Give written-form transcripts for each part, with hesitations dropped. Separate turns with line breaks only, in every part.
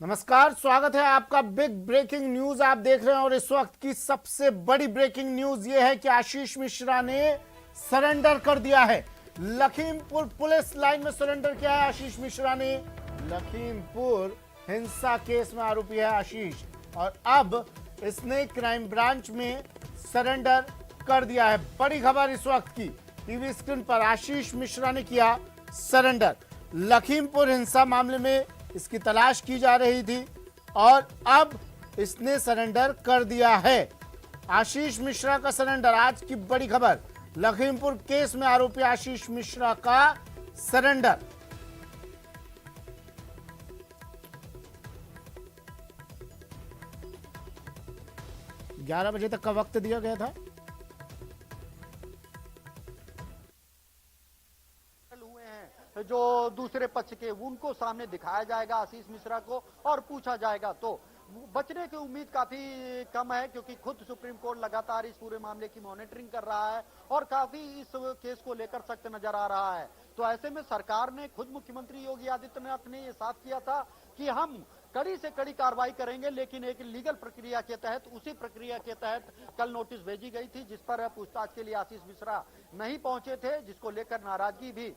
नमस्कार, स्वागत है आपका बिग ब्रेकिंग न्यूज आप देख रहे हैं। और इस वक्त की सबसे बड़ी ब्रेकिंग न्यूज यह है कि आशीष मिश्रा ने सरेंडर कर दिया है। लखीमपुर पुलिस लाइन में सरेंडर किया है आशीष मिश्रा ने। लखीमपुर हिंसा केस में आरोपी है आशीष और अब इसने क्राइम ब्रांच में सरेंडर कर दिया है। बड़ी खबर इस वक्त की टीवी स्क्रीन पर, आशीष मिश्रा ने किया सरेंडर। लखीमपुर हिंसा मामले में इसकी तलाश की जा रही थी और अब इसने सरेंडर कर दिया है। आशीष मिश्रा का सरेंडर, आज की बड़ी खबर। लखीमपुर केस में आरोपी आशीष मिश्रा का सरेंडर। ग्यारह बजे तक का वक्त दिया गया था।
जो दूसरे पक्ष के उनको सामने दिखाया जाएगा आशीष मिश्रा को और पूछा जाएगा, तो बचने की उम्मीद काफी कम है, क्योंकि खुद सुप्रीम कोर्ट लगातार इस पूरे मामले की मॉनिटरिंग कर रहा है और काफी इस केस को लेकर सख्त नजर आ रहा है। तो ऐसे में सरकार ने, खुद मुख्यमंत्री योगी आदित्यनाथ ने ये साफ किया था कि हम कड़ी से कड़ी कार्रवाई करेंगे, लेकिन एक लीगल प्रक्रिया के तहत, उसी प्रक्रिया के तहत कल नोटिस भेजी गई थी जिस पर पूछताछ के लिए आशीष मिश्रा नहीं पहुंचे थे, जिसको लेकर नाराजगी भी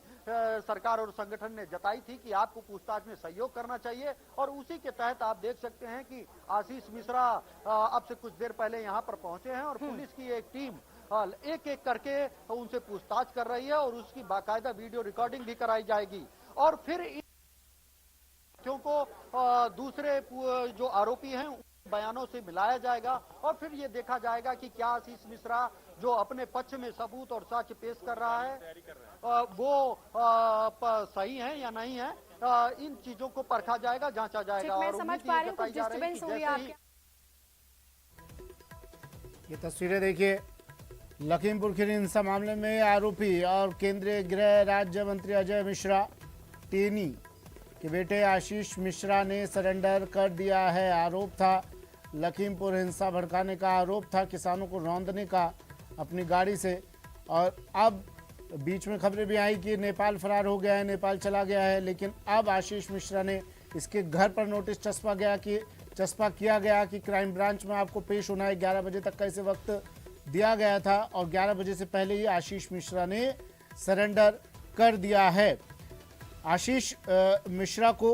सरकार और संगठन ने जताई थी कि आपको पूछताछ में सहयोग करना चाहिए। और उसी के तहत आप देख सकते हैं कि आशीष मिश्रा अब से कुछ देर पहले यहाँ पर पहुंचे हैं और पुलिस की एक टीम एक एक करके उनसे पूछताछ कर रही है और उसकी बाकायदा वीडियो रिकॉर्डिंग भी कराई जाएगी। और फिर को दूसरे जो आरोपी हैं बयानों से मिलाया जाएगा और फिर ये देखा जाएगा कि क्या आशीष मिश्रा जो अपने पक्ष में सबूत और साक्ष्य पेश कर रहा है वो सही है या नहीं है। इन चीजों को परखा जाएगा, जांचा जाएगा। और
समझ पा रही हूं, कुछ डिस्टर्बेंस हो रही है आपके।
ये तस्वीरें देखिए, लखीमपुर खीरी हिंसा मामले में आरोपी और केंद्रीय गृह राज्य मंत्री अजय मिश्रा टेनी के बेटे आशीष मिश्रा ने सरेंडर कर दिया है। आरोप था लखीमपुर हिंसा भड़काने का, आरोप था किसानों को रौंदने का अपनी गाड़ी से। और अब बीच में खबरें भी आई कि नेपाल फरार हो गया है, नेपाल चला गया है, लेकिन अब आशीष मिश्रा ने इसके घर पर नोटिस चस्पा किया गया कि क्राइम ब्रांच में आपको पेश होना है। 11 बजे तक का इसे वक्त दिया गया था और 11 बजे से पहले ही आशीष मिश्रा ने सरेंडर कर दिया है। आशीष मिश्रा को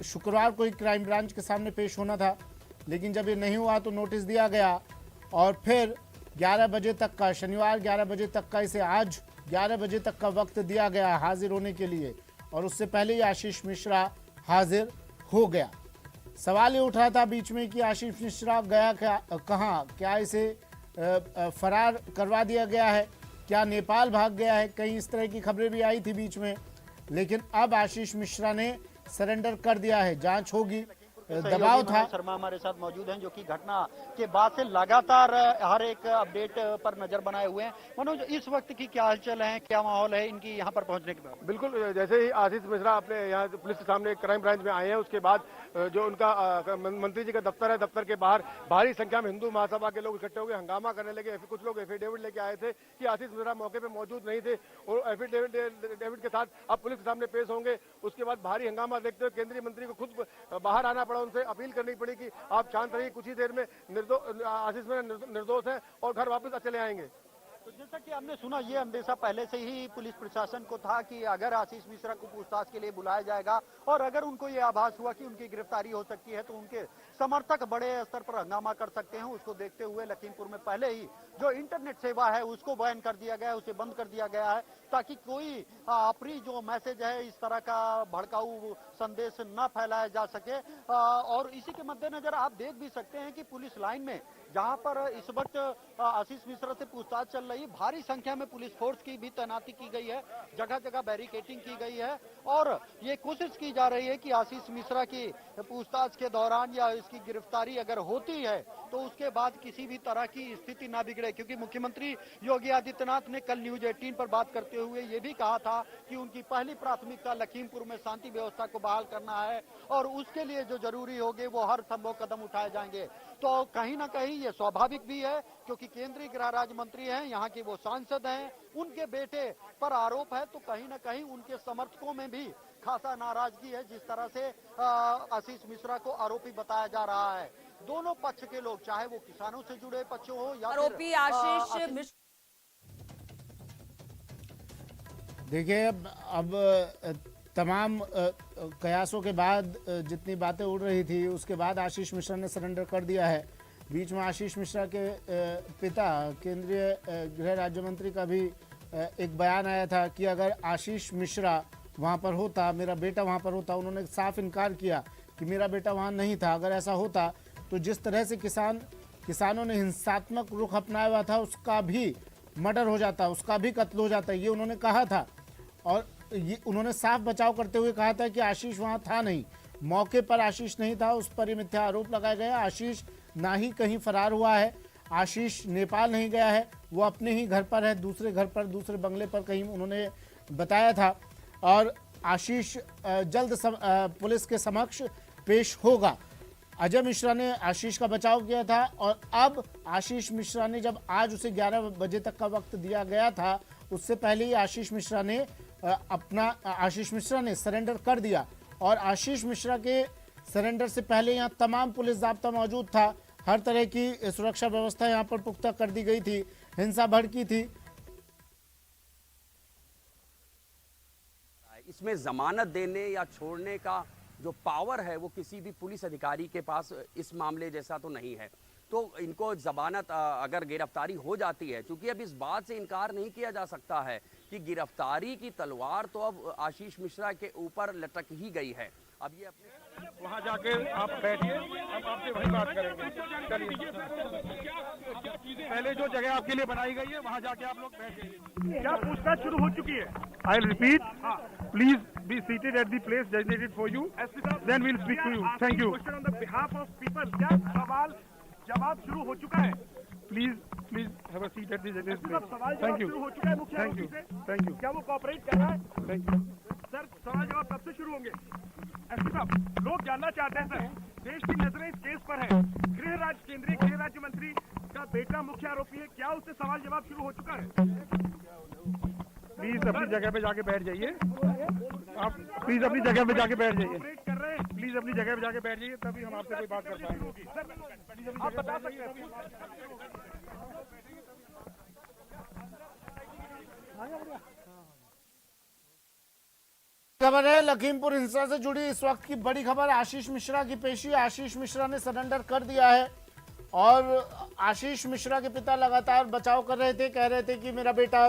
शुक्रवार को ही क्राइम ब्रांच के सामने पेश होना था, लेकिन जब ये नहीं हुआ तो नोटिस दिया गया और फिर 11 बजे तक का, शनिवार 11 बजे तक का, इसे आज 11 बजे तक का वक्त दिया गया हाजिर होने के लिए और उससे पहले ही आशीष मिश्रा हाजिर हो गया। सवाल ये उठ रहा था बीच में कि आशीष मिश्रा गया कहाँ, क्या इसे फरार करवा दिया गया है, क्या नेपाल भाग गया है, कई इस तरह की खबरें भी आई थी बीच में। लेकिन अब आशीष मिश्रा ने सरेंडर कर दिया है, जांच होगी। दबाव था।
शर्मा हमारे साथ मौजूद हैं, जो कि घटना के बाद से लगातार हर एक अपडेट पर नजर बनाए हुए हैं। मनोज, इस वक्त की क्या हलचल है, क्या माहौल है इनकी यहाँ पर पहुंचने के बाद?
बिल्कुल, जैसे ही आशीष मिश्रा अपने यहाँ पुलिस के सामने क्राइम ब्रांच में आए हैं, उसके बाद जो उनका मंत्री जी का दफ्तर है, दफ्तर के बाहर भारी संख्या में हिंदू महासभा के लोग इकट्ठे हो गए, हंगामा करने लगे। कुछ लोग एफिडेविट लेके आए थे कि आशीष मिश्रा मौके पे मौजूद नहीं थे और एफिडेविट के साथ अब पुलिस के सामने पेश होंगे। उसके बाद भारी हंगामा देखते हुए केंद्रीय मंत्री को खुद बाहर आना पड़ा, उनसे अपील करनी पड़ी कि आप शांत रहिए, कुछ ही देर में आशीष मिश्रा निर्दोष है और घर वापस चले आएंगे।
तो जैसा कि हमने सुना, ये अंदेशा पहले से ही पुलिस प्रशासन को था कि अगर आशीष मिश्रा को पूछताछ के लिए बुलाया जाएगा और अगर उनको ये आभास हुआ कि उनकी गिरफ्तारी हो सकती है तो उनके समर्थक बड़े स्तर पर हंगामा कर सकते हैं। उसको देखते हुए लखीमपुर में पहले ही जो इंटरनेट सेवा है उसको बैन कर दिया गया है, उसे बंद कर दिया गया है, ताकि कोई अप्रिय जो मैसेज है, इस तरह का भड़काऊ संदेश न फैलाया जा सके। और इसी के मद्देनजर आप देख भी सकते हैं कि पुलिस लाइन में, जहां पर इस वक्त आशीष मिश्रा से पूछताछ चल रही, भारी संख्या में पुलिस फोर्स की भी तैनाती की गई है, जगह जगह बैरिकेटिंग की गई है और ये कोशिश की जा रही है कि आशीष मिश्रा की पूछताछ के दौरान या इसकी गिरफ्तारी अगर होती है तो उसके बाद किसी भी तरह की स्थिति ना बिगड़े। क्योंकि मुख्यमंत्री योगी आदित्यनाथ ने कल न्यूज 18 पर बात करते हुए ये भी कहा था कि उनकी पहली प्राथमिकता लखीमपुर में शांति व्यवस्था को बहाल करना है और उसके लिए जो जरूरी होगे वो हर संभव कदम उठाए जाएंगे। तो कहीं ना कहीं ये स्वाभाविक भी है, क्योंकि केंद्रीय गृह राज्य मंत्री हैं, यहाँ के वो सांसद हैं, उनके बेटे पर आरोप है, तो कहीं ना कहीं उनके समर्थकों में भी खासा नाराजगी है जिस तरह से आशीष मिश्रा को आरोपी बताया जा रहा है। दोनों पक्ष के लोग, चाहे वो किसानों से जुड़े पक्ष हो या
आरोपी आशीष मिश्रा।
देखिए, अब तमाम कयासों के बाद जितनी बातें उड़ रही थी, उसके बाद आशीष मिश्रा ने सरेंडर कर दिया है। बीच में आशीष मिश्रा के पिता केंद्रीय गृह राज्य मंत्री का भी एक बयान आया था कि अगर आशीष मिश्रा वहां पर होता, मेरा बेटा वहां पर होता। उन्होंने साफ इनकार किया कि मेरा बेटा वहां नहीं था। अगर ऐसा होता तो जिस तरह से किसानों ने हिंसात्मक रुख अपनाया हुआ था, उसका भी मर्डर हो जाता, उसका भी कत्ल हो जाता, ये उन्होंने कहा था। और ये उन्होंने साफ बचाव करते हुए कहा था कि आशीष वहां था नहीं, मौके पर आशीष नहीं था। उस पर ही मिथ्या आरोप लगाया गया। आशीष ना ही कहीं फरार हुआ है, आशीष नेपाल नहीं गया है, वो अपने ही घर पर है, दूसरे घर पर, दूसरे बंगले पर कहीं उन्होंने बताया था। और आशीष जल्द पुलिस के समक्ष पेश होगा। अजय मिश्रा ने आशीष का बचाव किया था और अब आशीष मिश्रा ने, जब आज उसे 11 बजे तक का वक्त दिया गया था, उससे पहले ही आशीष मिश्रा ने सरेंडर कर दिया। और आशीष मिश्रा के सरेंडर से पहले यहाँ तमाम पुलिस ज़ाब्ता मौजूद था। हर तरह की सुरक्षा व्यवस्था यहाँ पर पुख्ता कर दी गई थी। हिंसा भड़की थी।
इसमें जमानत देने या छोड़ने का जो पावर है वो किसी भी पुलिस अधिकारी के पास इस मामले जैसा तो नहीं है। तो इनको जमानत अगर गिरफ्तारी हो जाती है, क्योंकि अब इस बात से इनकार नहीं किया जा सकता है कि गिरफ्तारी की तलवार तो अब आशीष मिश्रा के ऊपर लटक ही गई है। अब ये अपने
वहाँ जाके आप बैठिए, हम आपसे वही बात करेंगे। चलिए, पहले जो जगह आपके लिए बनाई गई है वहाँ जाके आप लोग बैठिए।
क्या पूछताछ शुरू हो चुकी है? I repeat, please be seated at the place designated for you, then we will speak to you. Thank you. On the behalf of people, क्या सवाल जवाब शुरू हो चुका है? Please have a seat at the designated place. Thank you. शुरू हो चुका है मुख्य आरोपी से? Thank you. क्या वो कोऑपरेट कर रहा है? Thank you sir. सवाल जवाब कब से शुरू होंगे? एसपी साहब, लोग जानना चाहते हैं सर, देश की नजरें इस केस पर है। केंद्रीय गृह राज्य मंत्री का बेटा मुख्य आरोपी है, क्या उससे सवाल जवाब शुरू हो चुका है? प्लीज अपनी जगह पे जाके बैठ जाइए। आप प्लीज अपनी जगह पे जाके बैठ जाइए। कर रहे हैं, प्लीज अपनी जगह पे जाके बैठ जाइए, तभी हम आपसे कोई बात कर पाएंगे। आप बता सकते हैं?
खबर है लखीमपुर हिंसा से जुड़ी इस वक्त की बड़ी खबर। आशीष मिश्रा की पेशी। आशीष मिश्रा ने सरेंडर कर दिया है और आशीष मिश्रा के पिता लगातार बचाव कर रहे थे, कह रहे थे कि मेरा बेटा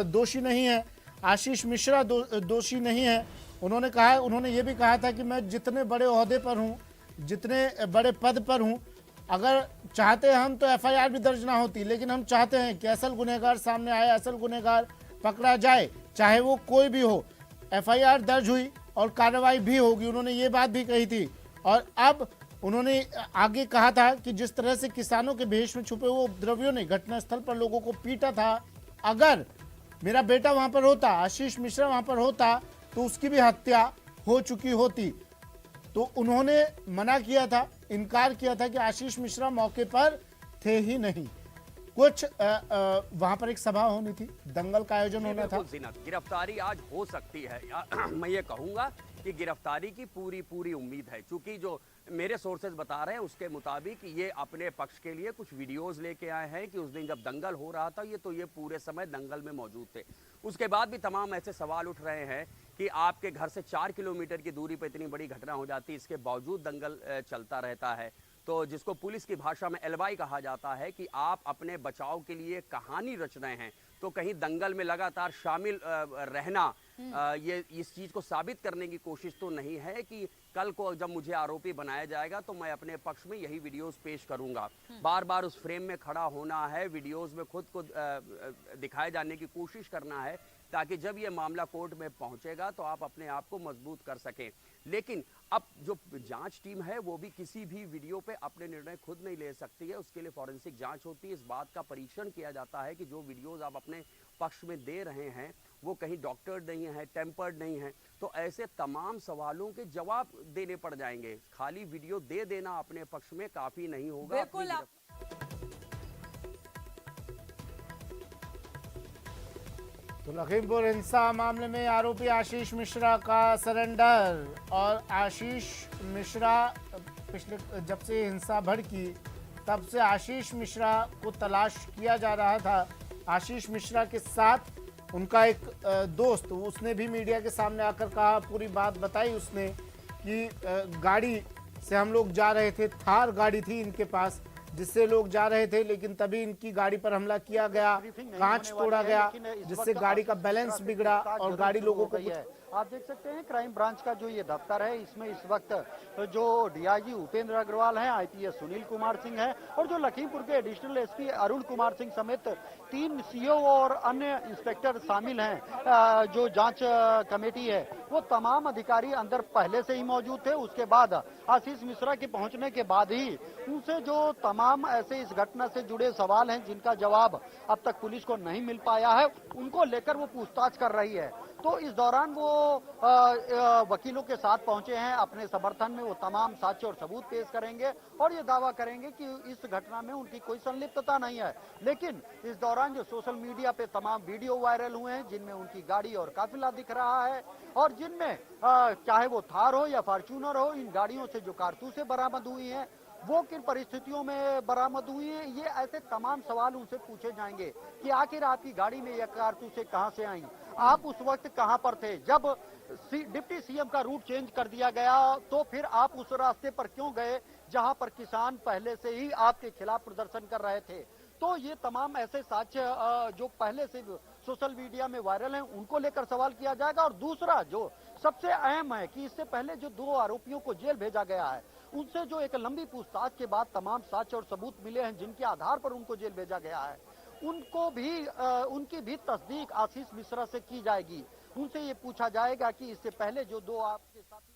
दोषी नहीं है, आशीष मिश्रा दोषी नहीं है। उन्होंने ये भी कहा था कि मैं जितने बड़े ओहदे पर हूँ, जितने बड़े पद पर हूँ, अगर चाहते हम तो एफआईआर भी दर्ज ना होती, लेकिन हम चाहते हैं कि असल गुनहगार सामने आए, असल गुनहगार पकड़ा जाए, चाहे वो कोई भी हो। एफआईआर दर्ज हुई और कार्रवाई भी होगी, उन्होंने ये बात भी कही थी। और अब उन्होंने आगे कहा था कि जिस तरह से किसानों के भेष में छुपे हुए उपद्रवियों ने घटनास्थल पर लोगों को पीटा था, अगर मेरा बेटा वहां पर होता, आशीष मिश्रा वहां पर होता, तो उसकी भी हत्या हो चुकी होती। तो उन्होंने मना किया था, इनकार किया था कि आशीष मिश्रा मौके पर थे ही नहीं। कुछ वहां पर एक सभा होनी थी, दंगल का आयोजन होना था।
गिरफ्तारी आज हो सकती है। मैं ये कहूंगा कि गिरफ्तारी की पूरी उम्मीद है, क्योंकि जो मेरे सोर्सेज बता रहे हैं उसके मुताबिक ये अपने पक्ष के लिए कुछ वीडियोस लेके आए हैं कि उस दिन जब दंगल हो रहा था ये पूरे समय दंगल में मौजूद थे। उसके बाद भी तमाम ऐसे सवाल उठ रहे हैं कि आपके घर से 4 किलोमीटर की दूरी पर इतनी बड़ी घटना हो जाती है, इसके बावजूद दंगल चलता रहता है। तो जिसको पुलिस की भाषा में एलवाई कहा जाता है कि आप अपने बचाव के लिए कहानी रच रहे हैं, तो कहीं दंगल में लगातार शामिल रहना ये इस चीज को साबित करने की कोशिश तो नहीं है कि कल को जब मुझे आरोपी बनाया जाएगा तो मैं अपने पक्ष में यही वीडियोस पेश करूंगा। बार बार उस फ्रेम में खड़ा होना है, वीडियोस में खुद को दिखाए जाने की कोशिश करना है, ताकि जब ये मामला कोर्ट में पहुंचेगा तो आप अपने आप को मजबूत कर सकें। लेकिन अब जो जांच टीम है वो भी किसी भी वीडियो पे अपने निर्णय खुद नहीं ले सकती है, उसके लिए फॉरेंसिक जांच होती है। इस बात का परीक्षण किया जाता है कि जो वीडियोस आप अपने पक्ष में दे रहे हैं वो कहीं डॉक्टर्ड नहीं है, टेम्पर्ड नहीं है। तो ऐसे तमाम सवालों के जवाब देने पड़ जाएंगे। खाली वीडियो दे देना अपने पक्ष में काफी नहीं होगा।
तो लखीमपुर हिंसा मामले में आरोपी आशीष मिश्रा का सरेंडर। और आशीष मिश्रा पिछले जब से हिंसा भड़की तब से आशीष मिश्रा को तलाश किया जा रहा था। आशीष मिश्रा के साथ उनका एक दोस्त, उसने भी मीडिया के सामने आकर कहा, पूरी बात बताई उसने कि गाड़ी से हम लोग जा रहे थे, थार गाड़ी थी इनके पास जिससे लोग जा रहे थे, लेकिन तभी इनकी गाड़ी पर हमला किया गया, कांच तोड़ा गया जिससे गाड़ी का बैलेंस बिगड़ा और गाड़ी लोगों को
आप देख सकते हैं क्राइम ब्रांच का जो ये दफ्तर है, इसमें इस वक्त जो डीआईजी उपेंद्र अग्रवाल हैं, आईपीएस सुनील कुमार सिंह हैं और जो लखीमपुर के एडिशनल एसपी अरुण कुमार सिंह समेत 3 सीओ और अन्य इंस्पेक्टर शामिल हैं। जो जांच कमेटी है वो तमाम अधिकारी अंदर पहले से ही मौजूद थे। उसके बाद आशीष मिश्रा के पहुंचने के बाद ही उनसे जो तमाम ऐसे इस घटना से जुड़े सवाल हैं जिनका जवाब अब तक पुलिस को नहीं मिल पाया है, उनको लेकर वो पूछताछ कर रही है। तो इस दौरान वो वकीलों के साथ पहुंचे हैं। अपने समर्थन में वो तमाम साक्ष्य और सबूत पेश करेंगे और ये दावा करेंगे कि इस घटना में उनकी कोई संलिप्तता नहीं है। लेकिन इस दौरान जो सोशल मीडिया पे तमाम वीडियो वायरल हुए हैं जिनमें उनकी गाड़ी और काफिला दिख रहा है और जिनमें चाहे वो थार हो या फॉर्च्यूनर हो, इन गाड़ियों से जो कारतूसें बरामद हुई हैं वो किन परिस्थितियों में बरामद हुई है, ये ऐसे तमाम सवाल उनसे पूछे जाएंगे कि आखिर आपकी गाड़ी में यह कारतूसें कहां से आई, आप उस वक्त कहां पर थे जब डिप्टी सीएम का रूट चेंज कर दिया गया, तो फिर आप उस रास्ते पर क्यों गए जहां पर किसान पहले से ही आपके खिलाफ प्रदर्शन कर रहे थे। तो ये तमाम ऐसे साक्ष्य जो पहले से सोशल मीडिया में वायरल हैं उनको लेकर सवाल किया जाएगा। और दूसरा जो सबसे अहम है कि इससे पहले जो 2 आरोपियों को जेल भेजा गया है उनसे जो एक लंबी पूछताछ के बाद तमाम साक्ष्य और सबूत मिले हैं जिनके आधार पर उनको जेल भेजा गया है, उनको भी उनकी भी तस्दीक आशीष मिश्रा से की जाएगी। उनसे ये पूछा जाएगा कि इससे पहले जो 2 आपके साथी